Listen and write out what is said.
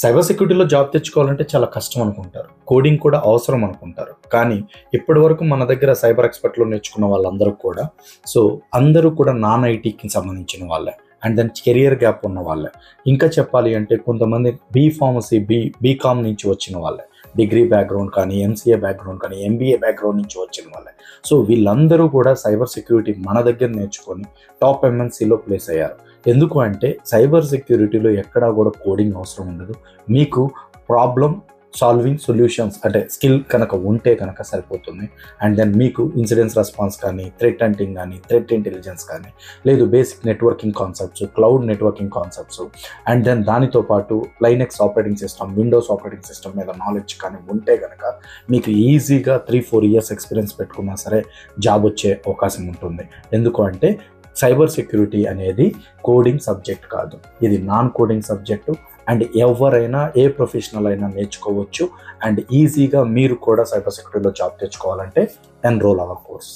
Cyber సెక్యూరిటీలో job తెచ్చుకోవాలంటే చాలా కష్టం అనుకుంటారు. కోడింగ్ కూడా అవసరం అనుకుంటారు. కానీ ఇప్పటి వరకు మన దగ్గర సైబర్ ఎక్స్‌పర్ట్‌లో నేర్చుకున్న వాళ్ళందరూ కూడా అందరూ కూడా నాన్ ఐటీకి సంబంధించిన వాళ్ళే. అండ్ దెన్ కెరియర్ గ్యాప్ ఉన్న వాళ్ళే. ఇంకా చెప్పాలి అంటే కొంతమంది ఫార్మసీ, బీకామ్ నుంచి వచ్చిన వాళ్ళే. డిగ్రీ బ్యాక్‌గ్రౌండ్ కానీ, ఎంసీఏ బ్యాక్‌గ్రౌండ్ కానీ, ఎంబీఏ బ్యాక్‌గ్రౌండ్ నుంచి వచ్చిన వాళ్ళే. సో వీళ్ళందరూ కూడా సైబర్ సెక్యూరిటీ మన దగ్గర నేర్చుకొని టాప్ ఎంఎన్‌సీలో ప్లేస్ అయ్యారు. ఎందుకు అంటే సైబర్ సెక్యూరిటీలో ఎక్కడా కూడా కోడింగ్ అవసరం ఉండదు. మీకు ప్రాబ్లమ్ సాల్వింగ్ సొల్యూషన్స్ అంటే స్కిల్ కనుక ఉంటే కనుక సరిపోతుంది. అండ్ దెన్ మీకు ఇన్సిడెన్స్ రెస్పాన్స్ కానీ, థ్రెట్ హంటింగ్ కానీ, థ్రెట్ ఇంటెలిజెన్స్ కానీ, లేదు basic networking concepts, cloud networking concepts, and then దానితో పాటు Linux operating system, Windows operating system మీద నాలెడ్జ్ కానీ ఉంటే కనుక మీకు ఈజీగా 3-4 ఇయర్స్ ఎక్స్పీరియన్స్ పెట్టుకున్నా సరే జాబ్ వచ్చే అవకాశం ఉంటుంది. ఎందుకు అంటే సైబర్ సెక్యూరిటీ అనేది కోడింగ్ సబ్జెక్ట్ కాదు, ఇది నాన్ కోడింగ్ సబ్జెక్టు. అండ్ ఎవరైనా ఏ ప్రొఫెషనల్ అయినా నేర్చుకోవచ్చు. అండ్ ఈజీగా మీరు కూడా సైబర్ సెక్యూరిటీలో జాబ్ తెచ్చుకోవాలంటే ఎన్రోల్ అవర్ కోర్స్.